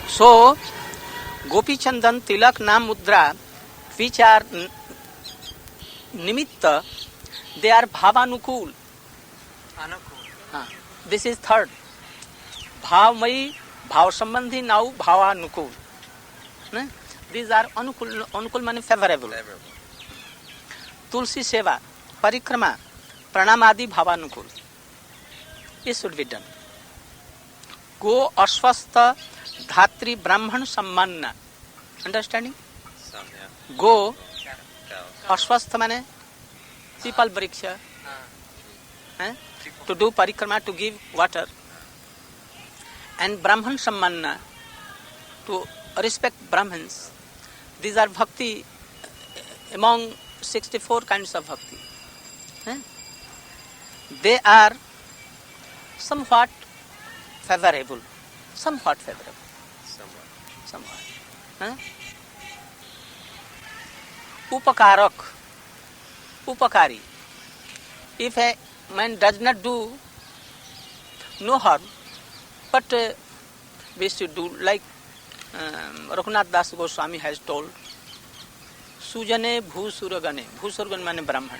So, Gopi Chandan Tilak Nam Mudra, which are nimitta, they are bhavanukul. This is third. Bhavmayi, bhav sambandhi, now bhavanukul. These are anukul, anukul means favorable. Tulsi seva, parikrama, pranamadi bhavanukul. This should be done. Go ashvastha dhatri brahman sammanna. Understanding? Go ashvastha means people vriksha. To do parikrama, to give water. And brahman sammanna, to respect Brahmins. These are bhakti, among 64 kinds of bhakti. They are somewhat favorable. Somewhat. Upakarak, upakari. If a man does not do no harm, but we should do like Raghunath Das Goswami has told, Sujane Bhusuragane, Bhusurgan means Brahman.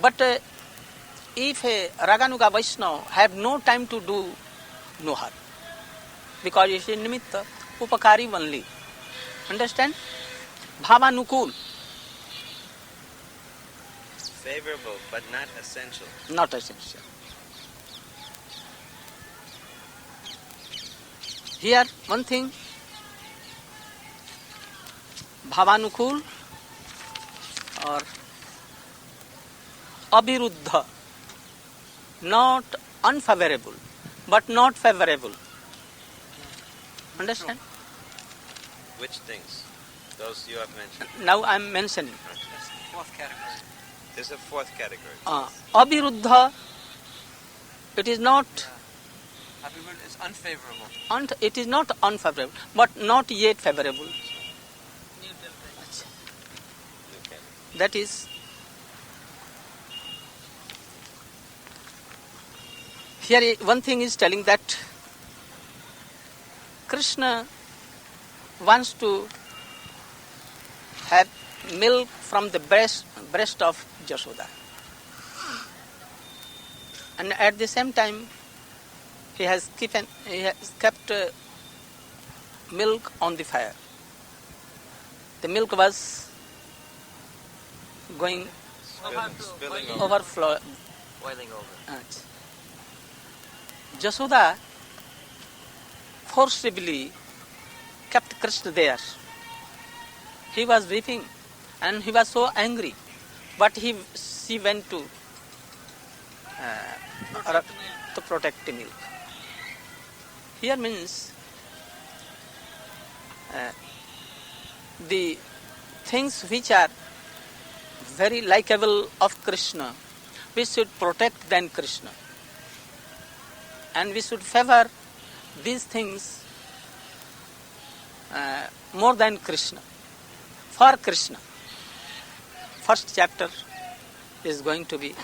But if a Raganuga Vaishnava have no time to do no harm, because it is nimitta, upakari only. Understand? Bhavanukul. Favorable, but not essential. Not essential. Here, one thing, bhavanukul or abhiruddha, not unfavorable, but not favorable. Understand? Which things? Those you have mentioned. Now I am mentioning. Fourth category. There's a fourth category. Abhiruddha, it is not. Abhiruddha is unfavorable. It is not unfavorable, but not yet favorable. That is, here one thing is telling that Krishna wants to have milk from the breast of Jashoda. And at the same time, he has kept milk on the fire. The milk was going overflow. Boiling over. Jashoda forcibly kept Krishna there. He was weeping and he was so angry, but she went to protect the milk. Here means the things which are very likable of Krishna, we should protect than Krishna. And we should favor these things more than Krishna. For Krishna. First chapter is going to be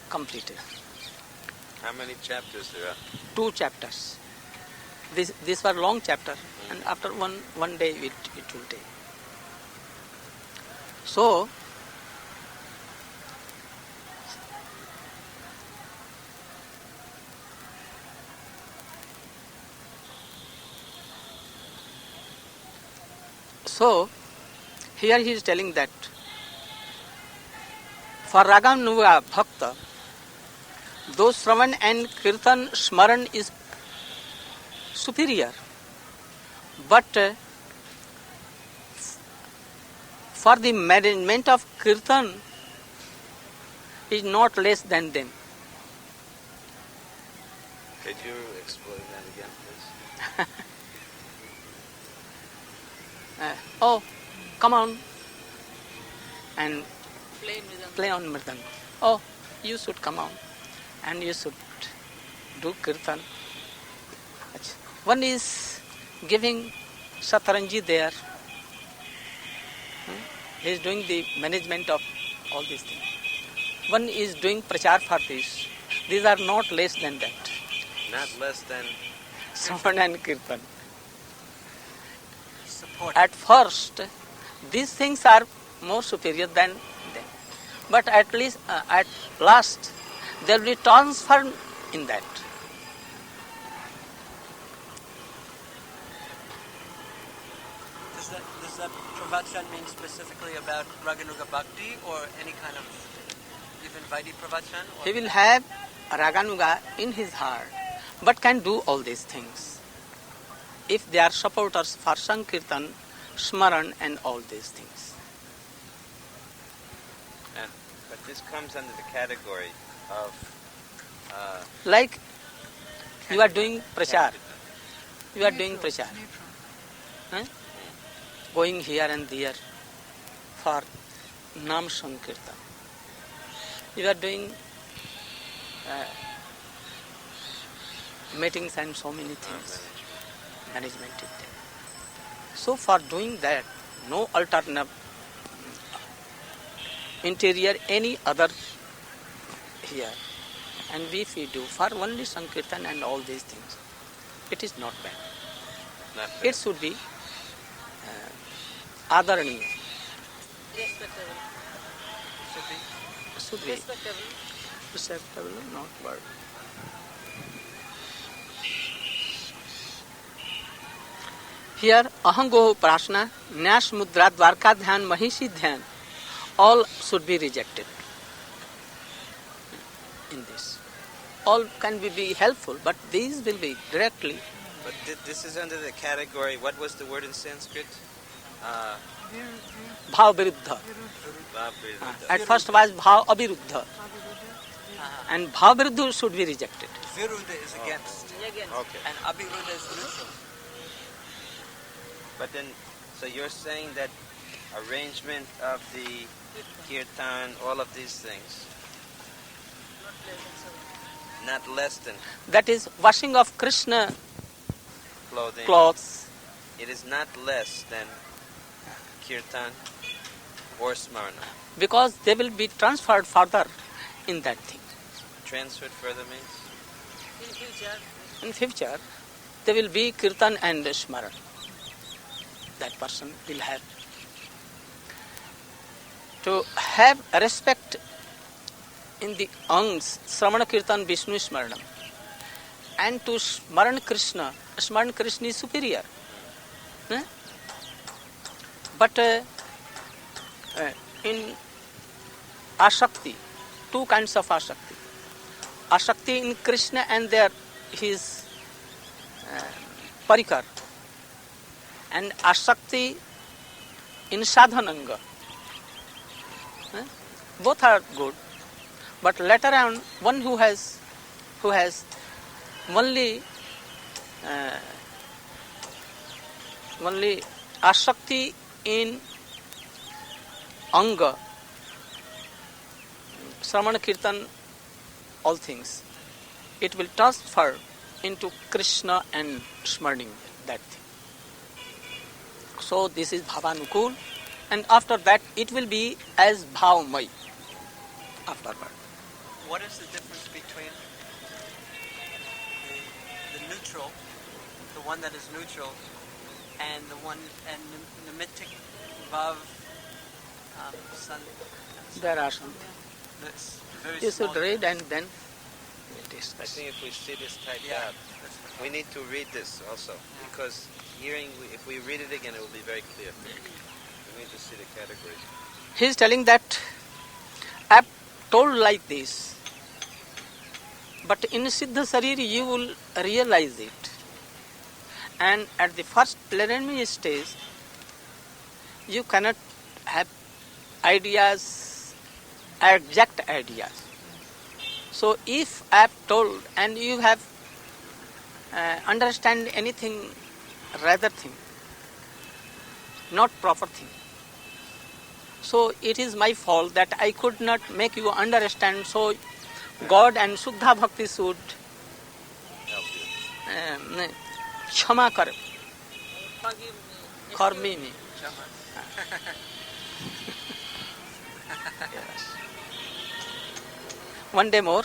completed. How many chapters there are? 2 chapters. This were long chapter, and after one day it will take. So, here he is telling that for Raganuga Bhakta, though Shravan and Kirtan Smaran is superior, but for the management of Kirtan is not less than them. Could you explain that again, please? Oh, come on and play on mridanga. Oh, you should come on and you should do kirtan. One is giving Sataranji there. He is doing the management of all these things. One is doing prachar for this. These are not less than that. Not less than Sravan and Kirtan. Support. At first, these things are more superior than them. But at last, they will be transformed in that. Does that pravachan mean specifically about Raganuga Bhakti or any kind of even Vaidhi pravachan? He will have Raganuga in his heart, but can do all these things. If they are supporters for Sankirtan, Smaran and all these things. But this comes under the category of Like you are doing prachar. You are doing prachar. Huh? Going here and there for Nam Sankirtan. You are doing meetings and so many things. Management is there. So for doing that, no alternative interior any other here. And if we do for only Sankirtan and all these things, it is not bad. not It should be Adaraniya. Respectable. Should be Respectable. acceptable, not word. Here, Ahango Prashna, Nyash Mudra, Dwarka Dhyan, Mahishi Dhyan, all should be rejected in this. All can be helpful, but these will be directly. But this is under the category, what was the word in Sanskrit? Bhav Viruddha. At first was Bhav Aviruddha. And Bhav Viruddha should be rejected. Viruddha is against. Okay. And Abhiruddha is neutral. But then, so you're saying that arrangement of the kirtan, all of these things, not less than That is washing of Krishna clothing. clothes. It is not less than kirtan or smarna. Because they will be transferred further in that thing. Transferred further means? In future, there will be Kirtan and Smaran. That person will have. To have respect in the Angs, Sramana Kirtan Vishnu Smaranam, and to Smaran Krishna is superior. But in Ashakti, two kinds of Ashakti. Ashakti in Krishna and his Parikar, and Ashakti in Sadhananga. Both are good, but later on, one who has only Ashakti in Anga, Sramana Kirtan, all things, it will transfer into Krishna and Smarning that thing. So this is Bhavanukul, and after that it will be as Bhavamai afterward. What is the difference between the neutral, the one that is neutral, and the one and Nimitic Bhav Sun? There are some. That's very You small. should read and then I discuss. think if we see this typed Yeah. out, we need to read this also, because if we read it again, it will be very clear. We need to see the categories. He is telling that I have told like this, but in Siddha Sariri you will realize it. And at the first preliminary stage, you cannot have ideas, exact ideas. So if I have told and you have understand anything rather thing, not proper thing, so it is my fault that I could not make you understand. So God and Shuddha Bhakti should Help you. Kshama kar, forgive me. Yes. One day more.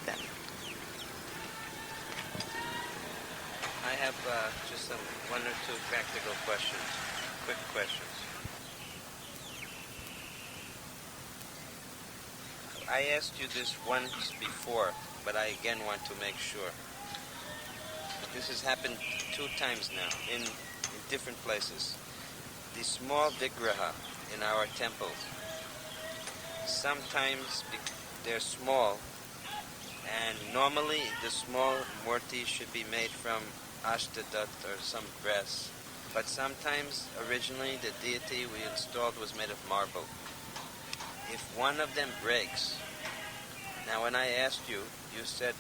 Then. have just one or two practical questions, quick questions. I asked you this once before, but I again want to make sure. This has happened 2 times now in different places. The small vigraha in our temples, sometimes they're small, and normally the small murti should be made from ashtadat or some brass. But sometimes, originally, the deity we installed was made of marble. If one of them breaks, now when I asked you, you said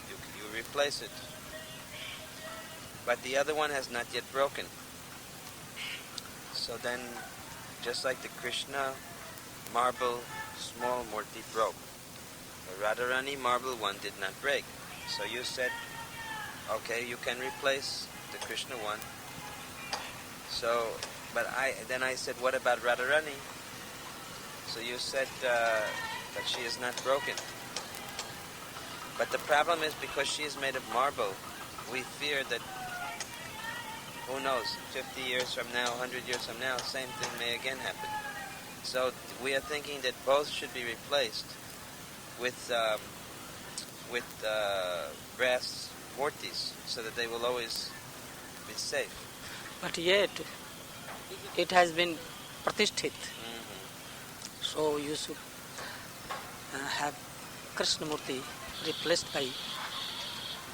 you replace it. But the other one has not yet broken. So then, just like the Krishna marble small murti broke, the Radharani marble one did not break. So you said, okay, you can replace the Krishna one. So, but then I said, what about Radharani? So you said that she is not broken. But the problem is, because she is made of marble, we fear that, who knows, 50 years from now, 100 years from now, same thing may again happen. So we are thinking that both should be replaced with brass murtis, so that they will always be safe. But yet, it has been pratisthit. So you should have Krishnamurti replaced by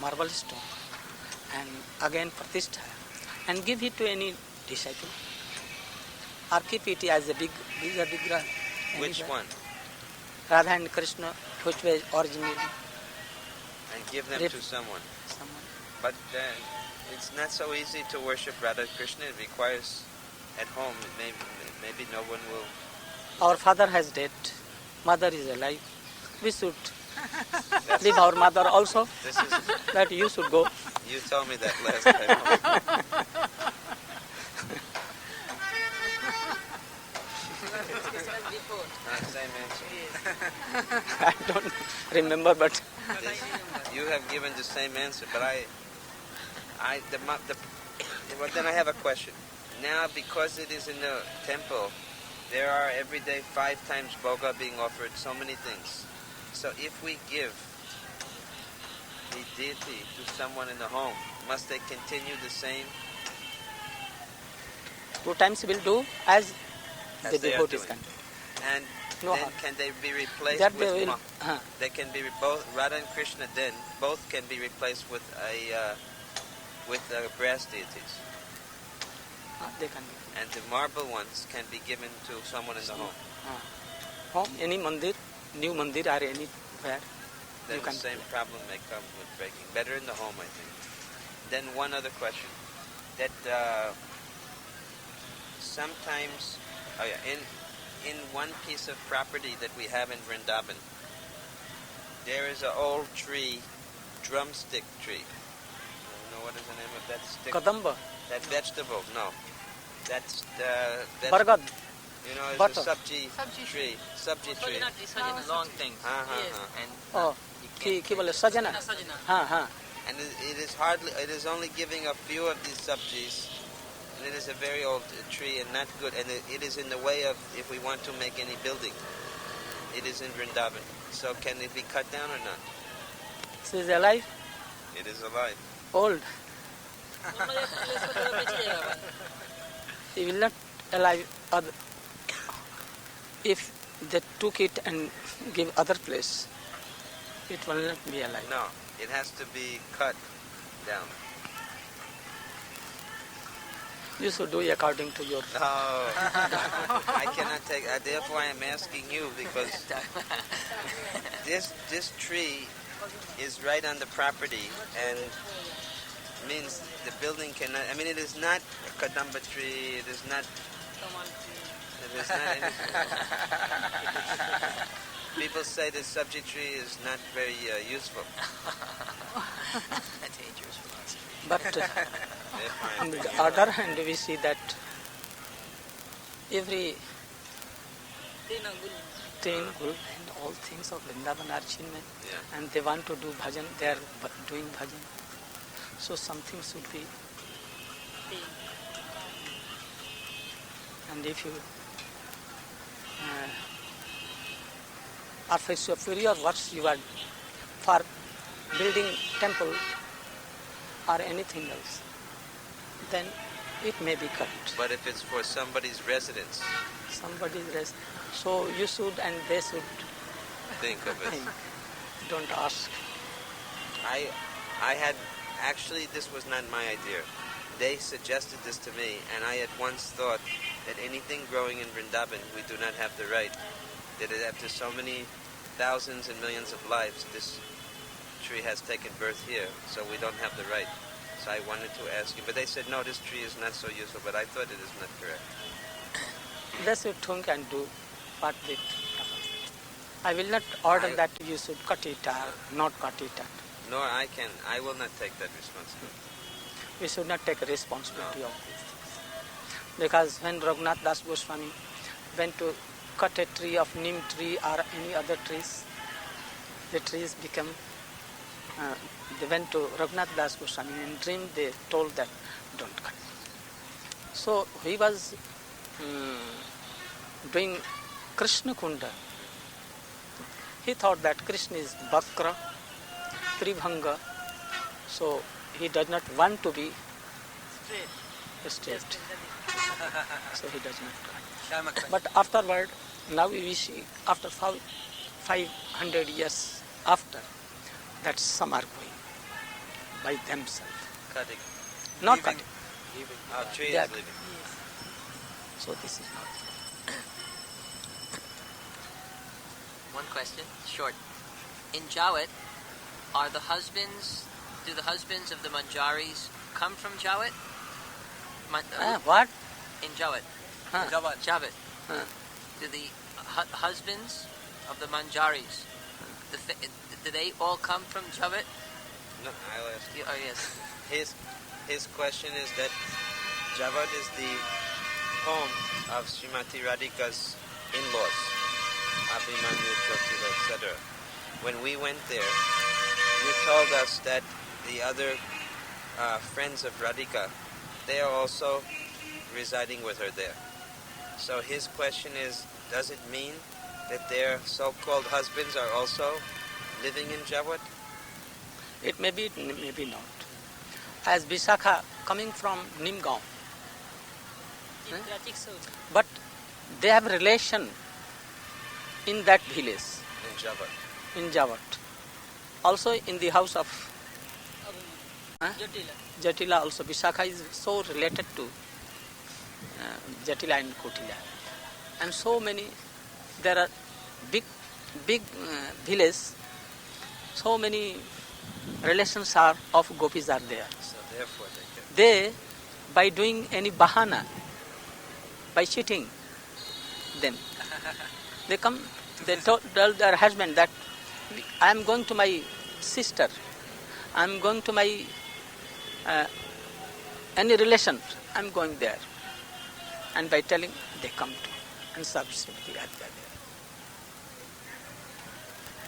marble stone and again pratishtha, and give it to any disciple, or keep it as a bigger vigraha. Which one? Radha and Krishna, which was originally. And give them to someone. But it's not so easy to worship Radha Krishna. It requires at home. Maybe no one will. Our father has died. Mother is alive. We should leave our mother also. That you should go. You told me that last time. Same answer. I don't remember, but you have given the same answer. But well, then I have a question. Now, because it is in the temple, there are every day 5 times bhoga being offered, so many things. So if we give the deity to someone in the home, must they continue the same? 2 times will do as the they are devotees doing. can do. And No then harm. can they be replaced That with they will. they can be both Radha and Krishna. Then both can be replaced with brass deities, They can be. and the marble ones can be given to someone in the home. Home, any mandir, new mandir or anywhere. Then You the can same problem may come with breaking. Better in the home, I think. Then one other question. That sometimes, in one piece of property that we have in Vrindavan, there is an old tree, drumstick tree. I don't know what is the name of that stick. Kadamba, That vegetable, no. That's Bargad, you know, it's butter. a sabji tree. Sabji tree. Sajana, long things. And Oh, ki bole sajana. Sajana. And it is only giving a few of these sabjis, and it is a very old tree and not good, and it is in the way of, if we want to make any building, it is in Vrindavan. So can it be cut down or not? She is alive, It is alive. old. He will not alive other. If they took it and give other place, it will not be alive. No, it has to be cut down. You should do according to your. No, I cannot take. Therefore, I am asking you, because this tree is right on the property, and means the building cannot. I mean, it is not a kadamba tree. It is not. It is not anything. People say the subject tree is not very useful. Dangerous for us. But Therefore, on the other hand, we see that every thing, and all things of Vrindavan are Chinmay, Yeah. and they want to do bhajan, they are doing bhajan. So something should be. And if you are for superior works you are for building temple or anything else, then it may be cut. But if it's for somebody's residence, Somebody's rest. So you should and they should think of it. think. Don't ask. I had, actually this was not my idea. They suggested this to me, and I at once thought that anything growing in Vrindavan, we do not have the right. That after so many thousands and millions of lives, this tree has taken birth here, so we don't have the right. So I wanted to ask you, but they said, no, this tree is not so useful, but I thought it is not correct. They should think and do what they. I will not order that you should cut it or not cut it. Nor I will not take that responsibility. We should not take responsibility of these things. Because when Raghunath Das Goswami went to cut a tree of neem tree or any other trees, the trees become, they went to Raghunath Das Goswami in dream, they told that don't cut. So he was doing Krishna Kunda. He thought that Krishna is Bakra, Tribhanga, so he does not want to be straight. So he does not cut. But afterward, now we see, after 500 years after, that some are going by themselves. Cutting. Not Leaving. cutting. Tree They are- is living. So this is not. One question, short. In Jawat, do the husbands of the Manjaris come from Jawat? What? In Jawat. Huh. Jawat. Huh. Do the husbands of the Manjaris, do they all come from Jawat? No, I'll ask you. Oh, yes. His question is that Javad is the home of Srimati Radhika's in-laws, Abhimanyu, Jyotila, etc. When we went there, you told us that the other friends of Radhika, they are also residing with her there. So his question is, does it mean that their so-called husbands are also living in Jawat? It may be, it may be not. As Visakha coming from Nimgaon, but they have relation in that village, In Jawat. in Jawat. Also in the house of Jatila also. Visakha is so related to Jatila and Kotila. And so many, there are big village, so many relations are of gopis are there. So therefore they can. They, by doing any bahana, by cheating them, they come, they tell their husband that I am going to my sister, I am going to my any relation, I am going there. And by telling, they come to and substitute the Adya there.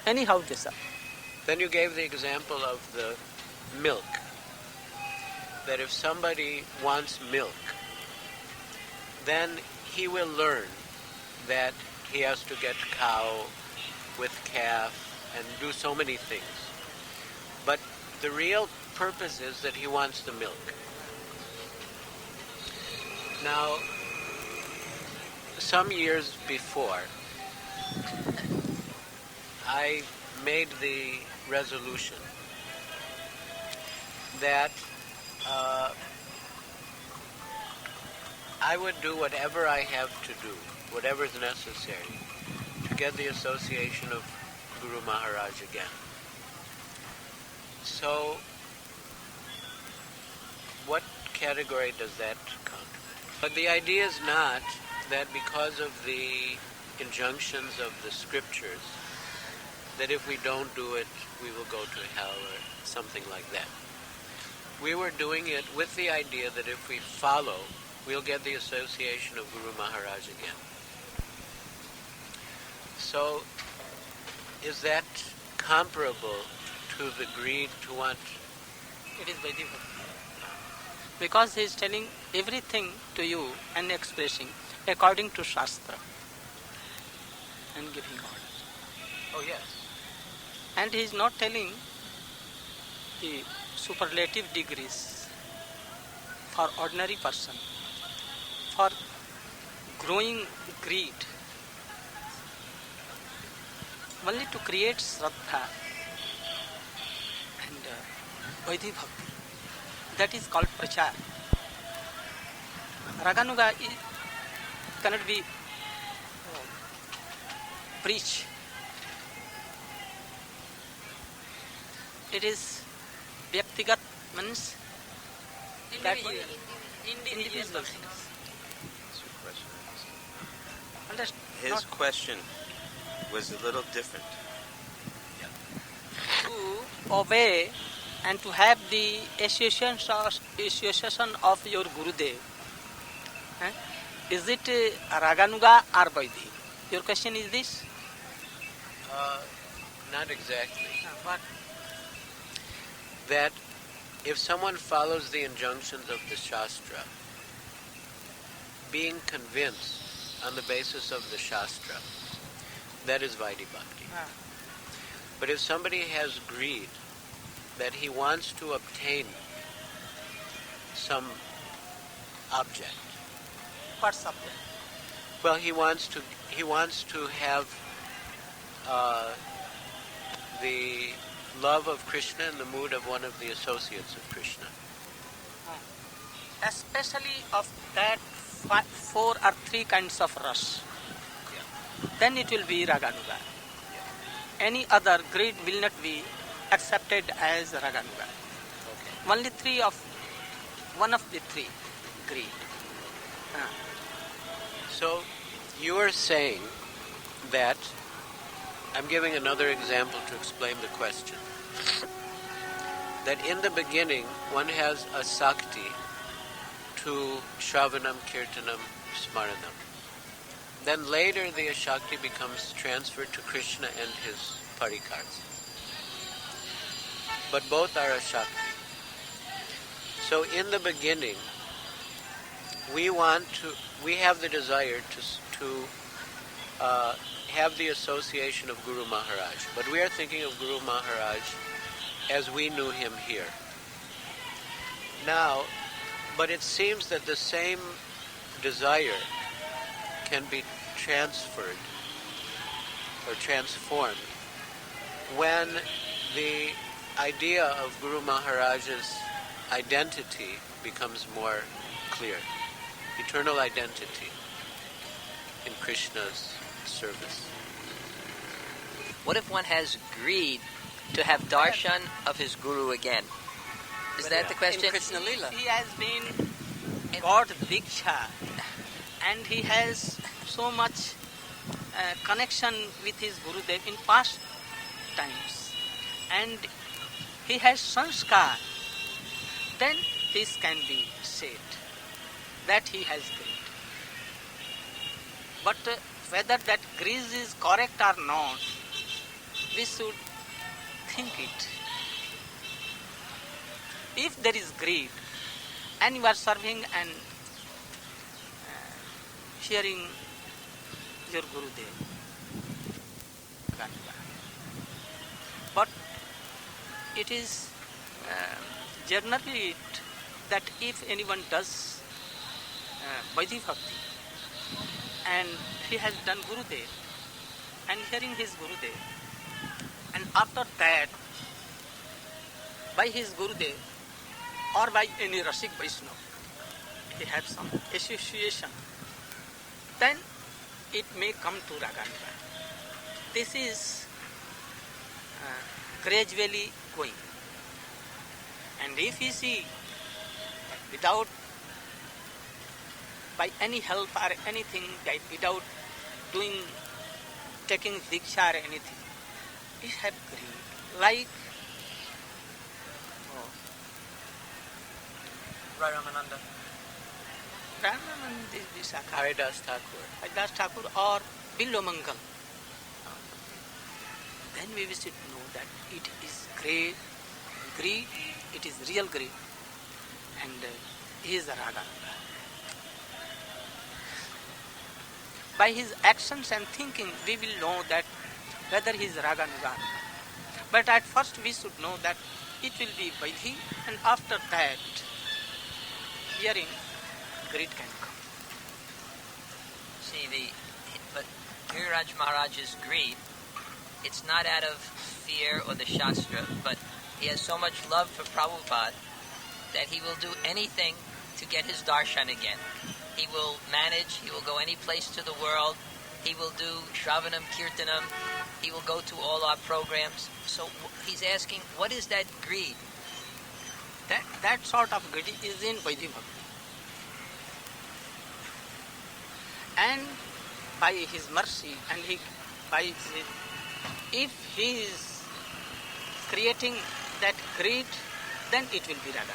Anyhow, they serve. Then you gave the example of the milk. That if somebody wants milk, then he will learn that he has to get cow with calf and do so many things. But the real purpose is that he wants the milk. Now, some years before, I made the resolution that I would do whatever I have to do, whatever is necessary, to get the association of Guru Maharaj again. So, what category does that come to? But the idea is not that because of the injunctions of the scriptures, that if we don't do it, we will go to hell or something like that. We were doing it with the idea that if we follow, we'll get the association of Guru Maharaj again. So, is that comparable to the greed to want It is Vaidhi Bhakti. Because he is telling everything to you and expressing according to Shastra and giving orders. Oh, yes. And he is not telling the superlative degrees for ordinary person, for growing greed, only to create Shraddha and Vaidhi Bhakti. That is called Prachar. Raganuga cannot be preached. It is Vyaktigat, means that individual things. That's your question. Understand? His question was a little different. To obey and to have the association of your Gurudev. Is it Raganuga or Vaidhi? Your question is this? Not exactly. What? That if someone follows the injunctions of the Shastra, being convinced on the basis of the Shastra, that is Vaidhi Bhakti. But if somebody has greed, that he wants to obtain some object, What subject? well, he wants to have the love of Krishna and the mood of one of the associates of Krishna. Especially of that 4 or 3 kinds of ras. Then it will be Raganuga. Any other greed will not be accepted as Raganuga. Only one of the 3 greed. So you are saying that, I'm giving another example to explain the question, that in the beginning one has a sakti to Shravanam, Kirtanam, Smaranam. Then later the Shakti becomes transferred to Krishna and his parikars. But both are a Shakti. So in the beginning, we have the desire to have the association of Guru Maharaj. But we are thinking of Guru Maharaj as we knew him here. Now, but it seems that the same desire can be transferred or transformed when the idea of Guru Maharaj's identity becomes more clear. Eternal identity in Krishna's service. What if one has greed to have darshan of his guru again? Is that the question? In Krishna Lila. He has been got Diksha and he has so much connection with his Gurudev in past times and he has sanskar, then this can be said that he has greed. But whether that greed is correct or not, we should think it. If there is greed and you are serving and hearing your Gurudev, but it is generally that if anyone does Vaidhi Bhakti and he has done Gurudev and hearing his Gurudev, and after that by his Gurudev or by any Rasik Vaishnava he has some association, then it may come to Raganuga. This is gradually going. And if you see without, by any help or anything, without taking Diksha or anything, it have greed. Like Ramananda. Haridas Thakur. Haridas Thakur or Billo Mangal. Then we should know that it is greed it is real greed, and he is a raga. By his actions and thinking, we will know that whether he is raga or nuga. But at first we should know that it will be Vaidhi, and after that, herein, greed can come. See, but Giriraj Maharaj's greed, it's not out of fear or the Shastra, but he has so much love for Prabhupada that he will do anything to get his darshan again. He will manage, he will go any place to the world, he will do Shravanam, Kirtanam, he will go to all our programs. So he's asking, what is that greed? That sort of greed is in Vaidhi Bhakti. And by his mercy, and if he is creating that greed, then it will be raga.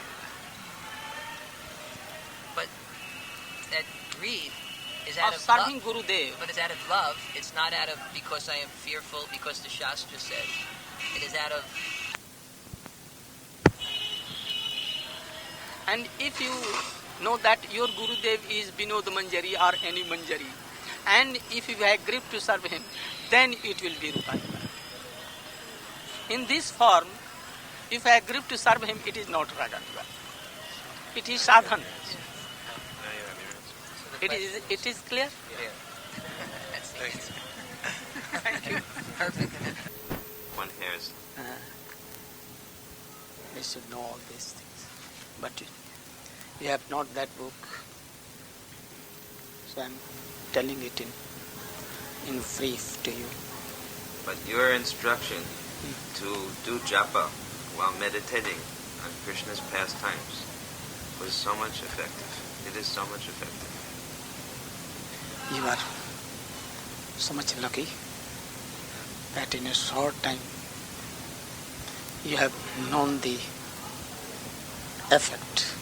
But that greed is out Of of serving love. Gurudev. But it's out of love. It's not out of because I am fearful, because the Shastra says. It is out of... And if you know that your Gurudev is Binod Manjari or any Manjari, and if you agree to serve him, then it will be Rupa. In this form, if I agree to serve him, it is not Raga. It is sadhan. It is clear? That's the answer. Thank you. Perfect. One hears. We should know all these things. But you have not that book. So I am telling it in brief to you. But your instruction to do japa while meditating on Krishna's pastimes was so much effective. It is so much effective. You are so much lucky that in a short time you have known the effect,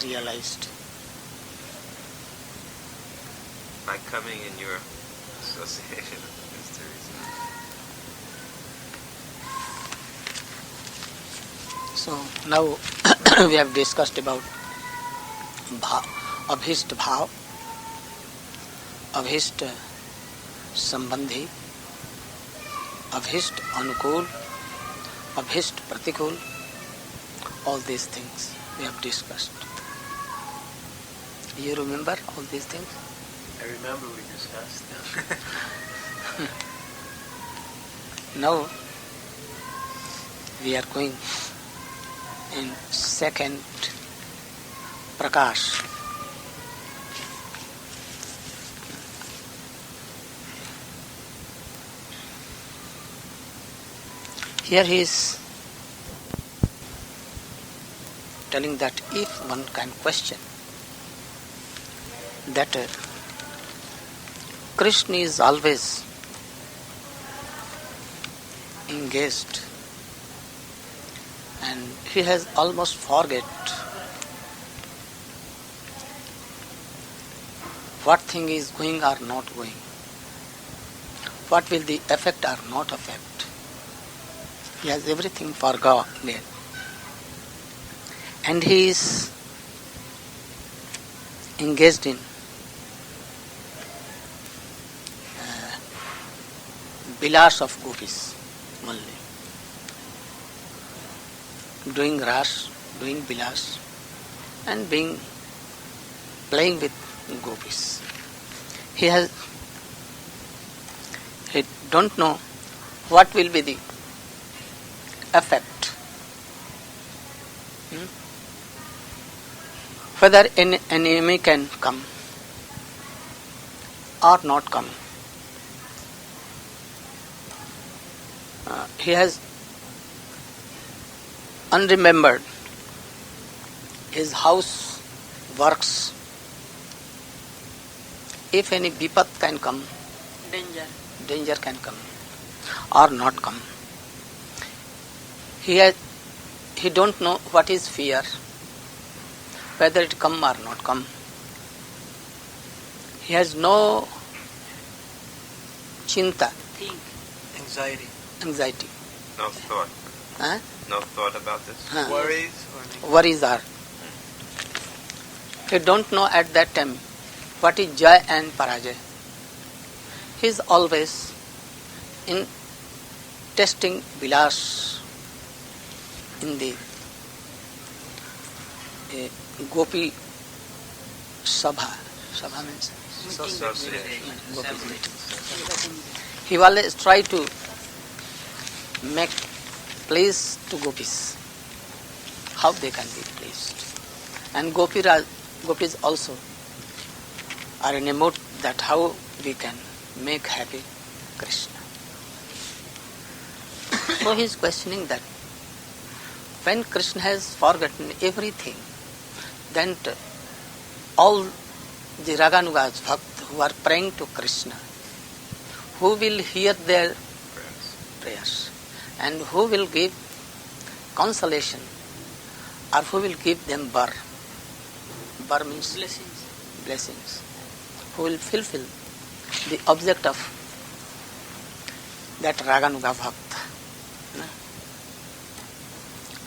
realized. By coming in your association with Mr. Rizal. So now we have discussed about Abhishta Bhav, Abhishta Sambandhi, Abhishta Anukul, Abhishta Pratikul, all these things we have discussed. You remember all these things? I remember we discussed them. Now we are going in second Prakash. Here he is telling that if one can question that Krishna is always engaged and he has almost forget what thing is going or not going, what will the effect or not affect. He has everything forgotten and he is engaged in bilas of gopis only, doing ras, doing bilas and playing with gopis. He don't know what will be the effect. Whether an enemy can come or not come. He has unremembered his house works. If any vipat can come, danger can come or not come. He don't know what is fear, whether it come or not come. He has no chinta, Anxiety. anxiety. No thought. no thought about this? Huh. Worries or Worries are. He don't know at that time what is joy and parajay. He is always in testing vilas in the Gopi Sabha. Sabha means Gopi meeting. He always try to make place to gopis. How they can be pleased. And gopis also are in a mood that how we can make happy Krishna. So he is questioning that when Krishna has forgotten everything, then all the Raganugas Bhakt who are praying to Krishna, who will hear their prayers and who will give consolation or who will give them bar. Bar means blessings. Who will fulfill the object of that Raganuga Bhakta.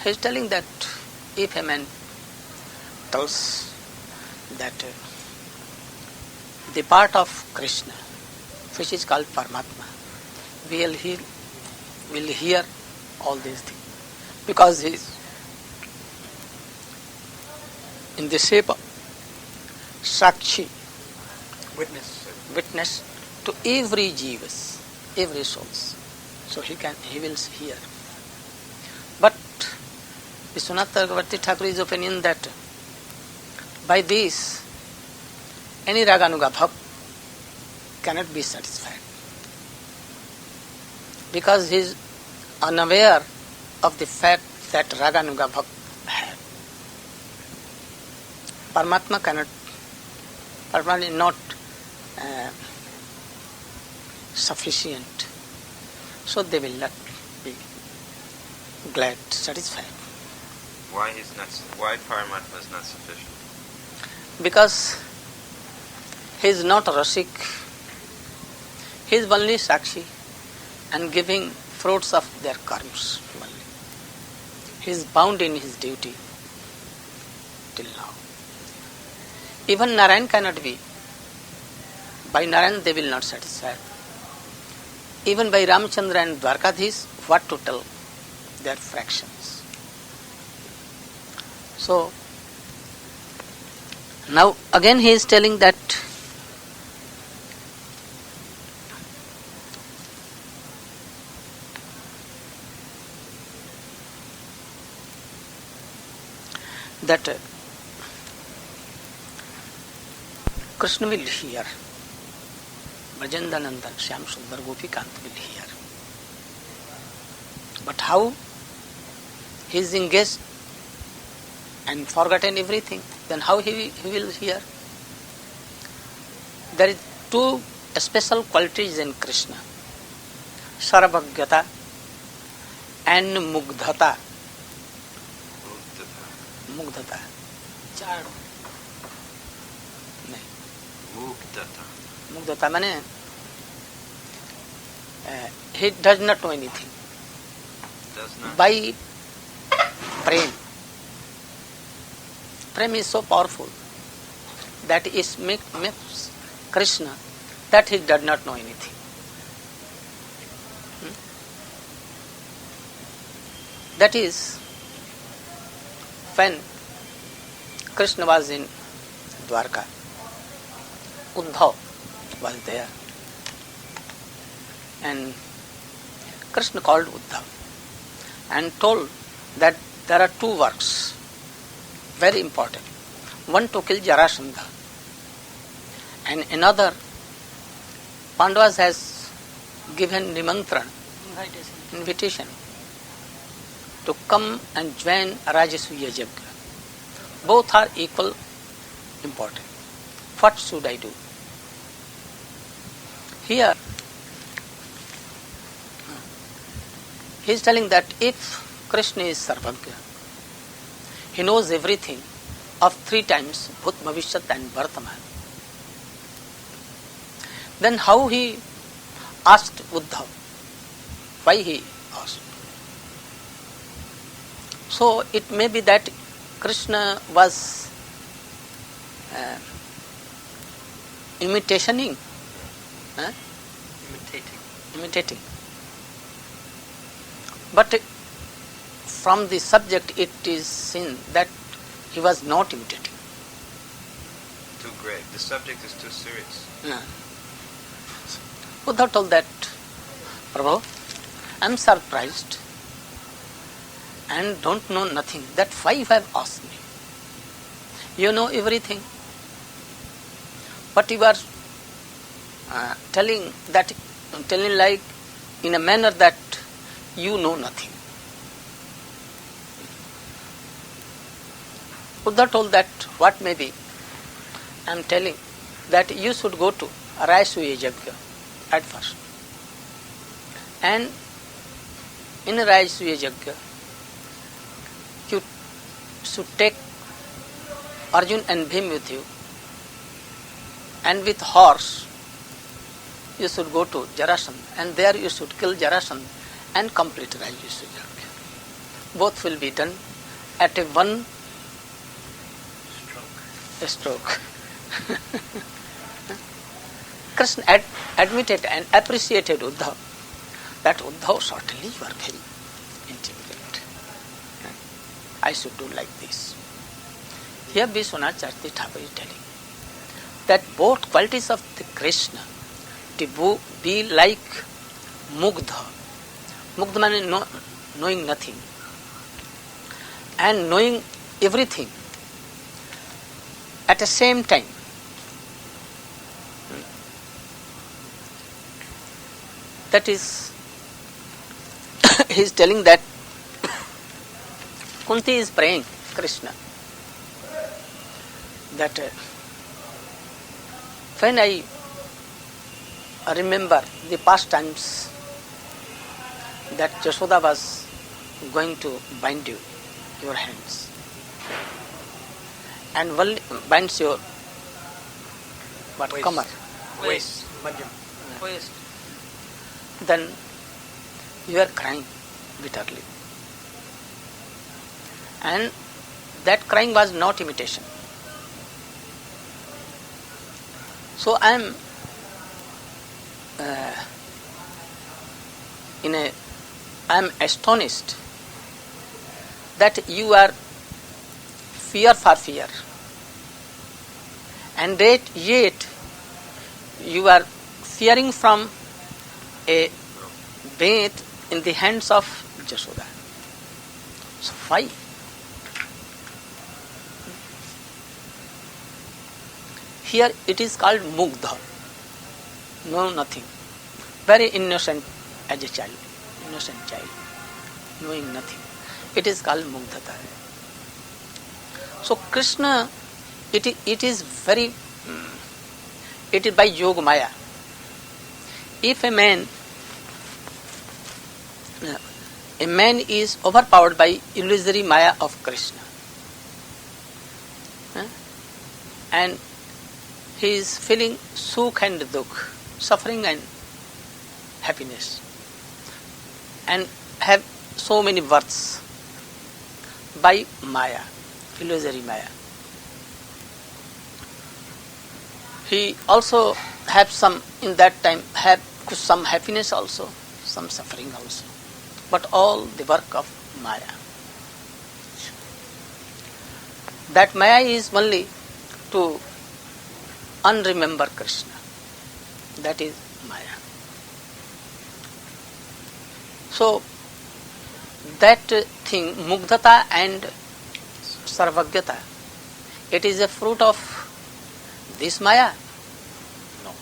He is telling that if a man tells that the part of Krishna, which is called Paramatma, will hear all these things, because he is in the shape of Sakshi, witness to every jivas, every souls. So he will hear. But Vishwanath Chakravarti Thakur is opinion that by this any Raganuga Bhav cannot be satisfied, because he is unaware of the fact that Raganuga Bhav have. Paramatma is not sufficient, so they will not be glad, satisfied. Why Paramatma is not sufficient? Because he is not Rasik, he is only Sakshi and giving fruits of their karmas only. He is bound in his duty till now. Even Narayan cannot be. By Narayan they will not satisfy. Even by Ramchandra and Dwarkadhish, what to tell their fractions. So, now again he is telling that Krishna will hear, Brajendanandan, Shyam Sundar Gopikant will hear. But how he is engaged and forgotten everything, then how he will hear? There is two special qualities in Krishna, Sarvagata and Mugdhata. Mugdhata. Mugdhata means he does not know anything. By prem. Prem is so powerful that it makes Krishna that he does not know anything. That is when Krishna was in Dwarka, Uddhav was there, and Krishna called Uddhav and told that there are two works, very important. One to kill Jarasandha, and another Pandavas has given nimantran, invitation to come and join Rajasuya Yajna. Both are equal important. What should I do? Here, he is telling that if Krishna is Sarvagya, he knows everything of three times, Bhut, Bhavishyat and Vartaman, then how he asked Uddhav? Why he asked? So it may be that Krishna was imitating. But from the subject it is seen that he was not imitating. Too grave. The subject is too serious. Buddha told that, Prabhu, I am surprised and don't know nothing. That why you have asked me? You know everything. But you are telling like in a manner that you know nothing. Buddha told that what may be. I am telling that you should go to Rajasuya Yajna at first. And in Rajasuya Yajna, you should take Arjun and Bhim with you. And with horse, you should go to Jarasandha. And there you should kill Jarasandha and complete Rajasuya Yajna. Both will be done at a one stroke. Krishna admitted and appreciated Uddhav. That Uddhav, certainly you are very intelligent. I should do like this. Here Vishwanath Chakravarti Thakur is telling that both qualities of the Krishna to be like Mugdha. Mugdha means knowing nothing and knowing everything at the same time. That is, he is telling that Kunti is praying Krishna that when I remember the past times that Jashoda was going to bind your hands and binds your Waist. kamar. Waist. Waist. Then you are crying bitterly. And that crying was not imitation. So I am I am astonished that you are fear for fear, and yet you are fearing from a bait in the hands of Jashoda. So why? Here it is called Mugdha. Know nothing. Very innocent as a child. Innocent child. Knowing nothing. It is called Mugdhata. So Krishna, it is very, it is by Yoga Maya. If a man is overpowered by illusory Maya of Krishna, and he is feeling sukh and dukh, suffering and happiness, and have so many births by Maya, illusory Maya. He also have some, in that time, have some happiness also, some suffering also, but all the work of Maya. That Maya is only to unremember Krishna. That is Maya. So, that thing, Mugdhata and Sarvagyata, it is a fruit of this Maya? No.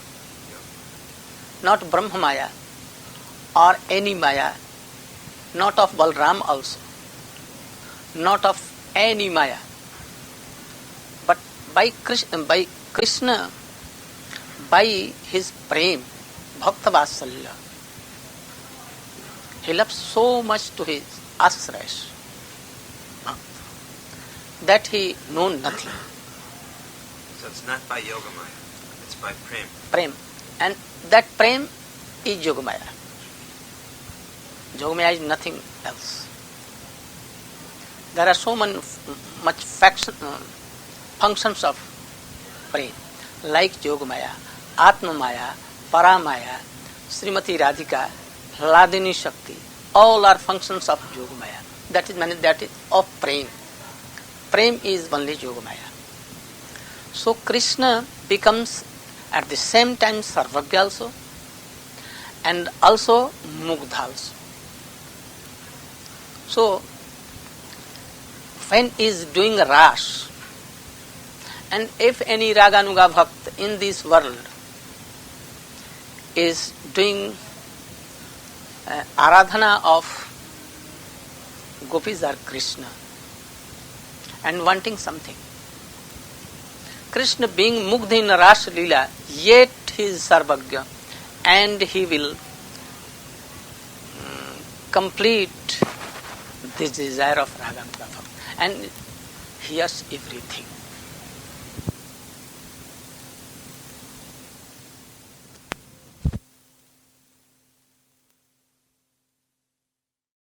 Not Brahma Maya or any Maya, not of Balram also, not of any Maya, but by Krishna, by his prem, Bhakta Vatsalya. He loves so much to his ashrayas that he knows nothing. So it's not by Yogamaya, it's by Prem. Prem. And that prem is Yogamaya. Yogamaya is nothing else. There are so much functions of brain, like Yogamaya, Atmamaya, Paramaya, Srimati Radhika, Hladini Shakti. All are functions of Yogamaya. That is of Prem. Prem is only Yogamaya. So Krishna becomes at the same time Sarvagya also and also Mugdha also. So when is doing Ras, and if any Raganuga Bhakt in this world is doing Aradhana of Gopis or Krishna and wanting something, Krishna being Mugdha in Ras Leela, yet he is Sarvagya and he will complete this desire of Raganuga Bhakt and he has everything.